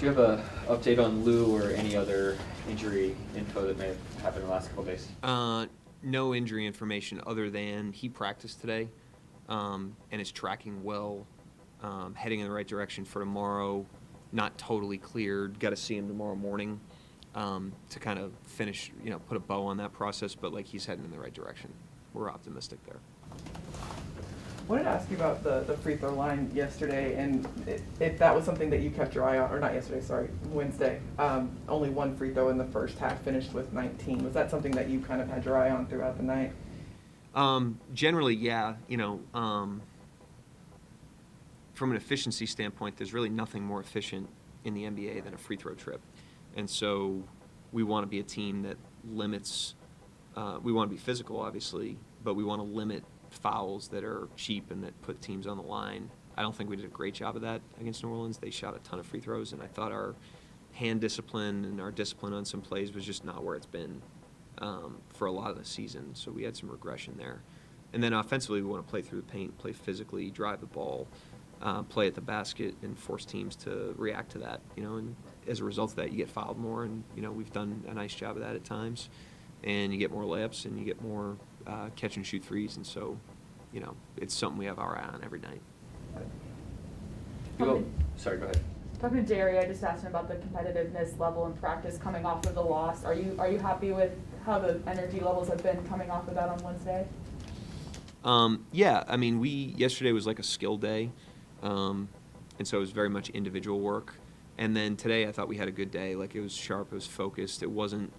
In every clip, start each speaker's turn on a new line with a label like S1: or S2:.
S1: Do you have a update on Lou or any other injury info that may have happened in the last couple of days?
S2: No injury information other than he practiced today and is tracking well, heading in the right direction for tomorrow. Not totally cleared. Got to see him tomorrow morning to kind of finish, put a bow on that process. But he's heading in the right direction. We're optimistic there.
S3: I wanted to ask you about the free throw line yesterday, and if that was something that you kept your eye on, or not yesterday, sorry, Wednesday. Only one free throw in the first half, finished with 19. Was that something that you kind of had your eye on throughout the night?
S2: Generally, yeah. From an efficiency standpoint, there's really nothing more efficient in the NBA than a free throw trip. And so we want to be a team that limits, we want to be physical, obviously, but we want to limit fouls that are cheap and that put teams on the line. I don't think we did a great job of that against New Orleans. They shot a ton of free throws, and I thought our hand discipline and our discipline on some plays was just not where it's been for a lot of the season. So we had some regression there. And then offensively, we want to play through the paint, play physically, drive the ball, play at the basket, and force teams to react to that. And as a result of that, you get fouled more, and we've done a nice job of that at times. And you get more layups, and you get more catch and shoot threes, and so it's something we have our eye on every night.
S1: Sorry, go ahead.
S4: Talking to Jerry, I just asked him about the competitiveness level in practice coming off of the loss. Are you happy with how the energy levels have been coming off of that on Wednesday?
S2: Yeah, I mean, yesterday was like a skill day, and so it was very much individual work. And then today I thought we had a good day. It was sharp, it was focused. It wasn't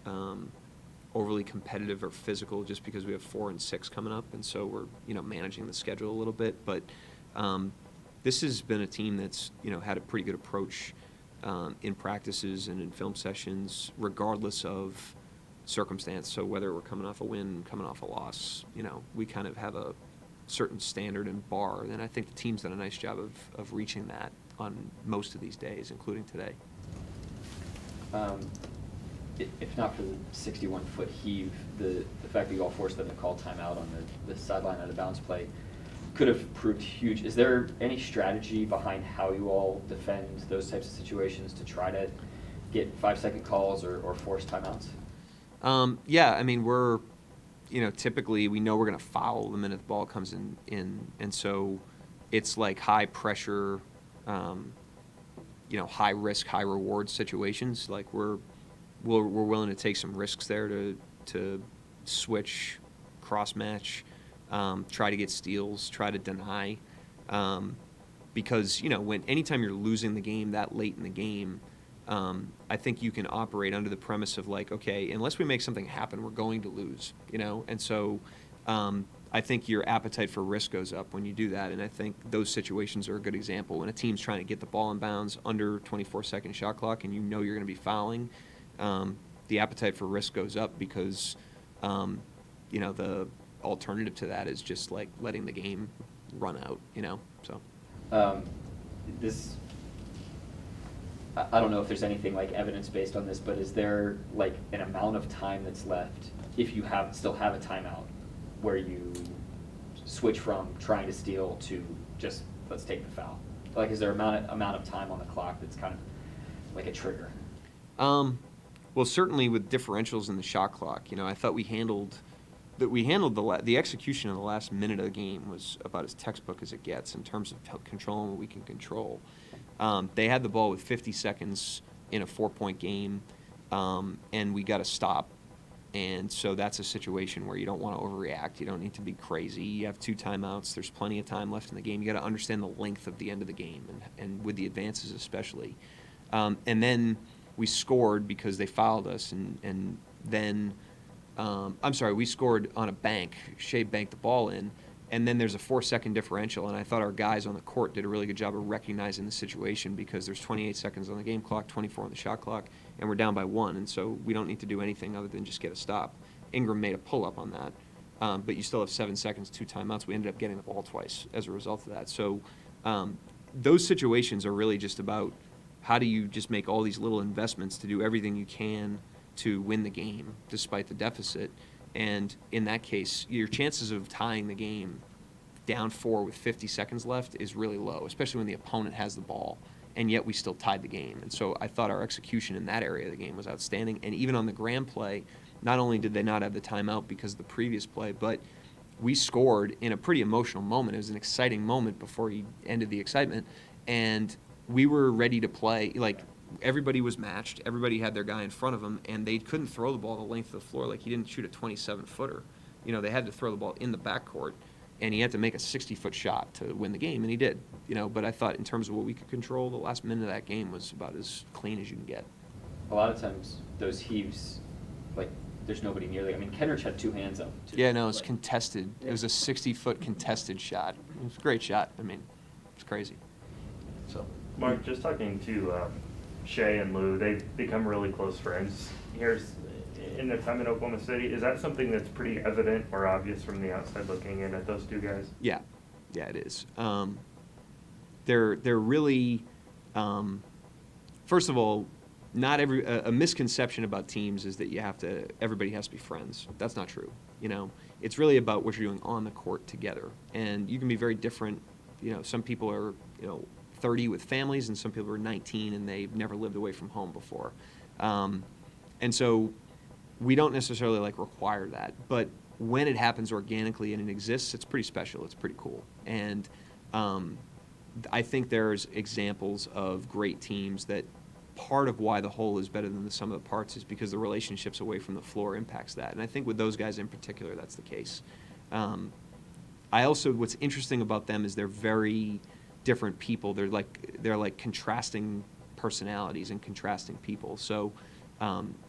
S2: overly competitive or physical just because we have 4 and 6 coming up, and so we're managing the schedule a little bit. But this has been a team that's had a pretty good approach in practices and in film sessions, regardless of circumstance. So whether we're coming off a win, coming off a loss, we kind of have a certain standard and bar, and I think the team's done a nice job of reaching that on most of these days, including today.
S1: If not for the 61-foot heave, the fact that you all forced them to call timeout on the sideline out of bounds play could have proved huge. Is there any strategy behind how you all defend those types of situations to try to get 5-second calls or force timeouts?
S2: Yeah, I mean, we're, typically we know we're going to foul the minute the ball comes in, and so it's like high pressure, high risk, high reward situations. We're willing to take some risks there to switch, cross match, try to get steals, try to deny, because anytime you're losing the game that late in the game, I think you can operate under the premise of okay, unless we make something happen, we're going to lose, and so I think your appetite for risk goes up when you do that, and I think those situations are a good example. When a team's trying to get the ball in bounds under 24-second shot clock and you're going to be fouling, the appetite for risk goes up because, the alternative to that is just letting the game run out, so.
S1: I don't know if there's anything evidence based on this, but is there an amount of time that's left if you still have a timeout where you switch from trying to steal to just let's take the foul? Is there amount of time on the clock that's kind of like a trigger?
S2: Well, certainly with differentials in the shot clock, I thought we handled the execution of the last minute of the game was about as textbook as it gets in terms of controlling what we can control. They had the ball with 50 seconds in a 4-point game, and we got to stop. And so that's a situation where you don't want to overreact. You don't need to be crazy. You have 2 timeouts. There's plenty of time left in the game. You got to understand the length of the end of the game, and with the advances especially. And then we scored because they fouled us, and then we scored on a bank. Shea banked the ball in, and then there's a 4-second differential, and I thought our guys on the court did a really good job of recognizing the situation because there's 28 seconds on the game clock, 24 on the shot clock, and we're down by 1, and so we don't need to do anything other than just get a stop. Ingram made a pull-up on that, but you still have 7 seconds, 2 timeouts. We ended up getting the ball twice as a result of that. So those situations are really just about how do you just make all these little investments to do everything you can to win the game despite the deficit. And in that case, your chances of tying the game down 4 with 50 seconds left is really low, especially when the opponent has the ball. and yet we still tied the game. And so I thought our execution in that area of the game was outstanding. And even on the grand play, not only did they not have the timeout because of the previous play, but we scored in a pretty emotional moment. It was an exciting moment before he ended the excitement, and we were ready to play. Like, everybody was matched. Everybody had their guy in front of them, and they couldn't throw the ball the length of the floor. Like, he didn't shoot a 27-footer. You know, they had to throw the ball in the backcourt, and he had to make a 60-foot shot to win the game, and he did. You know, but I thought in terms of what we could control, the last minute of that game was about as clean as you can get.
S1: A lot of times, those heaves, like, there's nobody near the. I mean, Kenrich had two hands up. Too.
S2: Yeah, no, it was
S1: Like,
S2: contested. It was a 60-foot contested shot. It was a great shot. I mean, it's crazy. So,
S5: Mark, just talking to Shea and Lou, they've become really close friends. Here's in their time in Oklahoma City. Is that something that's pretty evident or obvious from the outside looking in at those two guys?
S2: yeah, it is. They're really, first of all, not every a misconception about teams is that everybody has to be friends. That's not true. You know, it's really about what you're doing on the court together, and you can be very different. You know, some people are 30 with families, and some people are 19 and they've never lived away from home before, and so we don't necessarily require that. But when it happens organically and it exists, it's pretty special. It's pretty cool, and I think there's examples of great teams that part of why the whole is better than the sum of the parts is because the relationships away from the floor impacts that. And I think with those guys in particular, that's the case. What's interesting about them is they're very different people. They're like contrasting personalities and contrasting people. So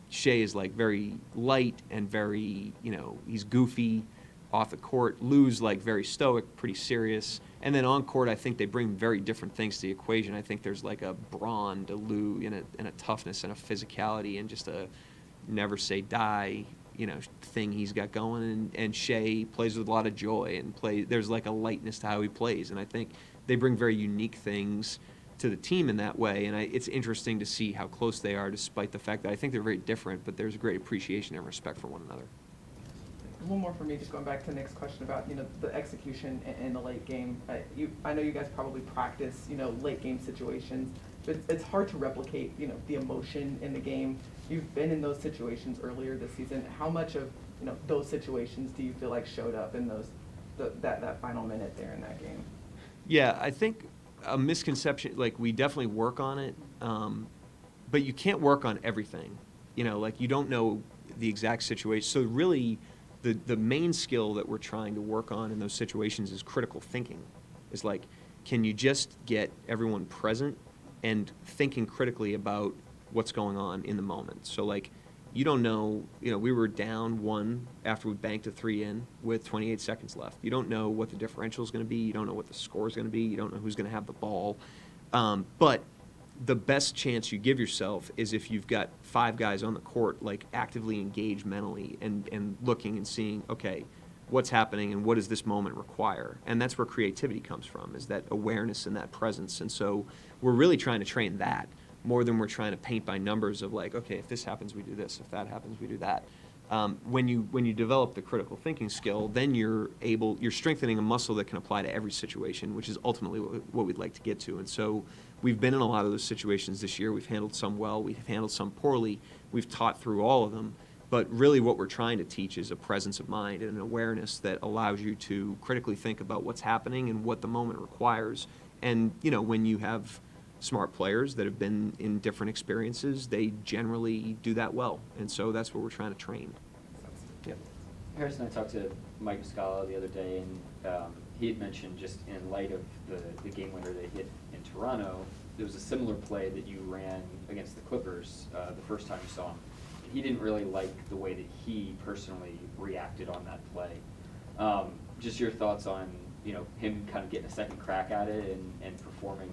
S2: Shea is very light and very, he's goofy off the court. Lou's very stoic, pretty serious. And then on court, I think they bring very different things to the equation. I think there's a brawn to Lou and a toughness and a physicality and just a never say die, thing he's got going. And Shea plays with a lot of joy and there's a lightness to how he plays. And I think they bring very unique things to the team in that way. And it's interesting to see how close they are, despite the fact that I think they're very different, but there's a great appreciation and respect for one another.
S3: One more for me, just going back to Nick's question about the execution in the late game. I know you guys probably practice late game situations, but it's hard to replicate the emotion in the game. You've been in those situations earlier this season. How much of those situations do you feel showed up in that final minute there in that game?
S2: Yeah, I think a misconception, we definitely work on it, but you can't work on everything. You don't know the exact situation. So really, the main skill that we're trying to work on in those situations is critical thinking. Is can you just get everyone present and thinking critically about what's going on in the moment? So you don't know, we were down one after we banked a 3 in with 28 seconds left. You don't know what the differential is going to be. You don't know what the score is going to be. You don't know who's going to have the ball. But the best chance you give yourself is if you've got 5 guys on the court, actively engaged mentally and looking and seeing, okay, what's happening and what does this moment require? And that's where creativity comes from, is that awareness and that presence. And so we're really trying to train that more than we're trying to paint by numbers of okay, if this happens, we do this. If that happens, we do that. When you develop the critical thinking skill, then you're strengthening a muscle that can apply to every situation, which is ultimately what we'd like to get to. And so we've been in a lot of those situations this year. We've handled some well. We've handled some poorly. We've taught through all of them. But really what we're trying to teach is a presence of mind and an awareness that allows you to critically think about what's happening and what the moment requires. And, when you have smart players that have been in different experiences, they generally do that well. And so that's what we're trying to train. Yep.
S1: Harris and I talked to Mike Muscala the other day, and he had mentioned, just in light of the game winner they hit in Toronto, there was a similar play that you ran against the Clippers the first time you saw him. He didn't really like the way that he personally reacted on that play. Just your thoughts on him kind of getting a second crack at it and performing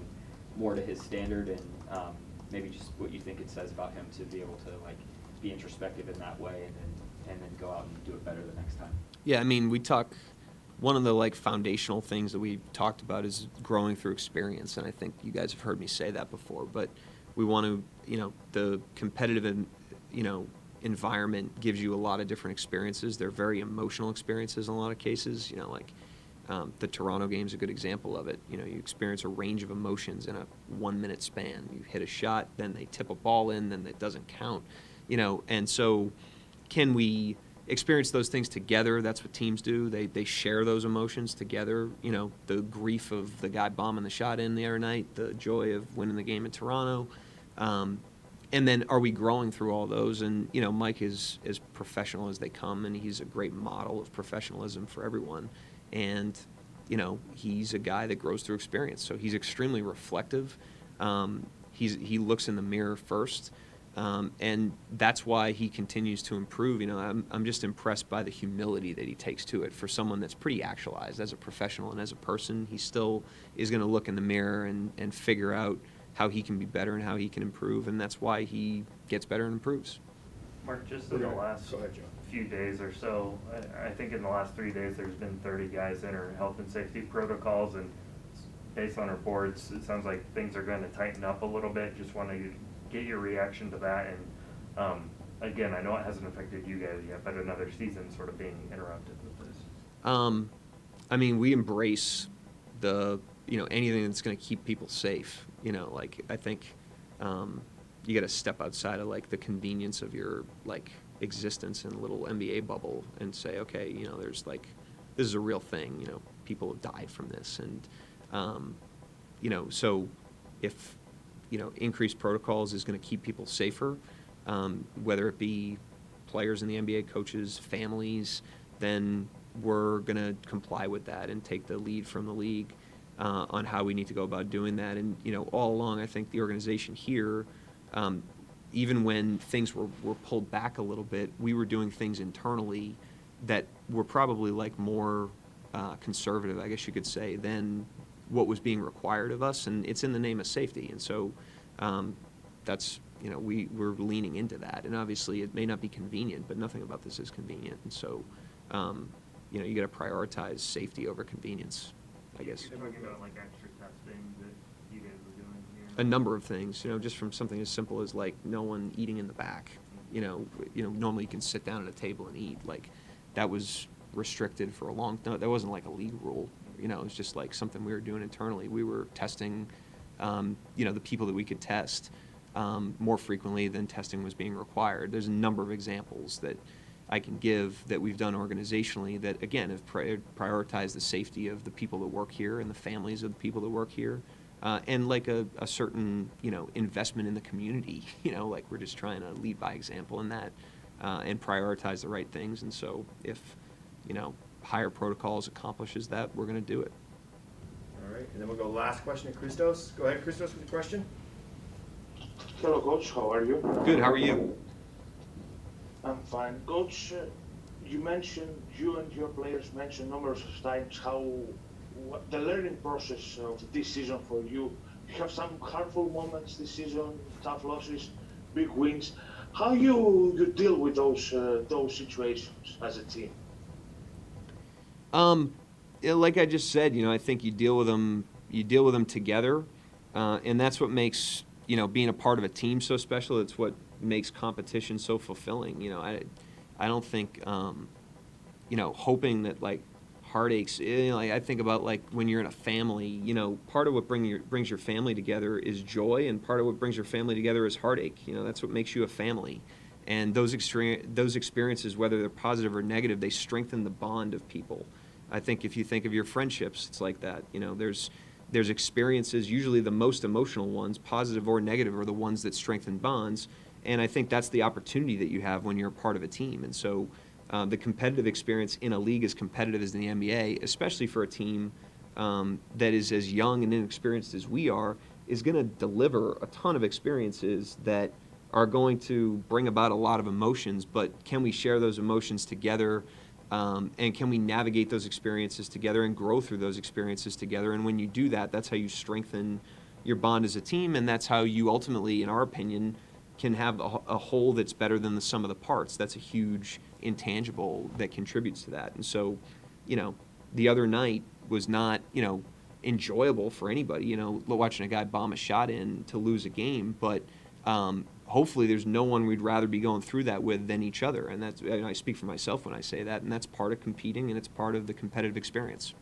S1: more to his standard, and maybe just what you think it says about him to be able to be introspective in that way and then go out and do it better the next time.
S2: Yeah, I mean, one of the foundational things that we talked about is growing through experience, and I think you guys have heard me say that before, but we want to, the competitive environment gives you a lot of different experiences. They're very emotional experiences in a lot of cases, The Toronto game's a good example of it. You know, you experience a range of emotions in a 1 minute span. You hit a shot, then they tip a ball in, then it doesn't count. You know, and so can we experience those things together? That's what teams do. They share those emotions together. You know, the grief of the guy bombing the shot in the other night, the joy of winning the game in Toronto. And then are we growing through all those? And, you know, Mike is as professional as they come, and he's a great model of professionalism for everyone. And, you know, he's a guy that grows through experience. So he's extremely reflective. He looks in the mirror first. And that's why he continues to improve. You know, I'm just impressed by the humility that he takes to it for someone that's pretty actualized as a professional and as a person. He still is going to look in the mirror and figure out how he can be better and how he can improve, and that's why he gets better and improves.
S5: Mark, just in the last few days or so, I think in the last 3 days there's been 30 guys enter health and safety protocols, and based on reports, it sounds like things are going to tighten up a little bit. Just want to get your reaction to that, and again, I know it hasn't affected you guys yet, but another season sort of being interrupted with this.
S2: I mean, we embrace anything that's going to keep people safe. You know, like, I think you got to step outside of, like, the convenience of your, like, existence in a little NBA bubble and say, okay, you know, there's, like, this is a real thing. You know, people have died from this. And, you know, so if, you know, increased protocols is going to keep people safer, whether it be players in the NBA, coaches, families, then we're going to comply with that and take the lead from the league on how we need to go about doing that. And, you know, all along, I think the organization here, even when things were pulled back a little bit, we were doing things internally that were probably, like, more conservative, I guess you could say, than what was being required of us. And it's in the name of safety. And so that's, you know, we're leaning into that. And obviously it may not be convenient, but nothing about this is convenient. And so, you know, you got to prioritize safety over convenience, I guess.
S5: You're talking about, like, extra testing that you guys were doing here?
S2: A number of things, you know, just from something as simple as, like, no one eating in the back. You know, normally you can sit down at a table and eat. Like, that was restricted for a long time. That wasn't like a league rule. You know, it was just like something we were doing internally. We were testing, you know, the people that we could test more frequently than testing was being required. There's a number of examples that I can give that we've done organizationally that, again, have prioritized the safety of the people that work here and the families of the people that work here, and, like, a certain, you know, investment in the community. You know, like, we're just trying to lead by example in that and prioritize the right things. And so if, you know, higher protocols accomplishes that, we're going to do it.
S6: All right, and then we'll go last question to Christos. Go ahead, Christos, with the question.
S7: Hello, Coach. How are you?
S2: Good. How are you?
S7: I'm fine. Coach, you mentioned, you and your players mentioned numerous of times what the learning process of this season for you. You have some hurtful moments this season, tough losses, big wins. How you deal with those situations as a team?
S2: Like I just said, you know, I think you deal with them together, and that's what makes, you know, being a part of a team so special. It's what makes competition so fulfilling. You know, I don't think, you know, hoping that, like, heartaches, you know, like, I think about, like, when you're in a family, you know, part of what brings your family together is joy, and part of what brings your family together is heartache. You know, that's what makes you a family. And those experiences, whether they're positive or negative, they strengthen the bond of people. I think if you think of your friendships, it's like that. You know, there's experiences, usually the most emotional ones, positive or negative, are the ones that strengthen bonds. And I think that's the opportunity that you have when you're a part of a team. And so the competitive experience in a league as competitive as the NBA, especially for a team that is as young and inexperienced as we are, is going to deliver a ton of experiences that are going to bring about a lot of emotions. But can we share those emotions together? And can we navigate those experiences together and grow through those experiences together? And when you do that, that's how you strengthen your bond as a team, and that's how you ultimately, in our opinion, can have a whole that's better than the sum of the parts. That's a huge intangible that contributes to that. And so, you know, the other night was not, you know, enjoyable for anybody, you know, watching a guy bomb a shot in to lose a game, but hopefully there's no one we'd rather be going through that with than each other. And that's, I speak for myself when I say that, and that's part of competing, and it's part of the competitive experience.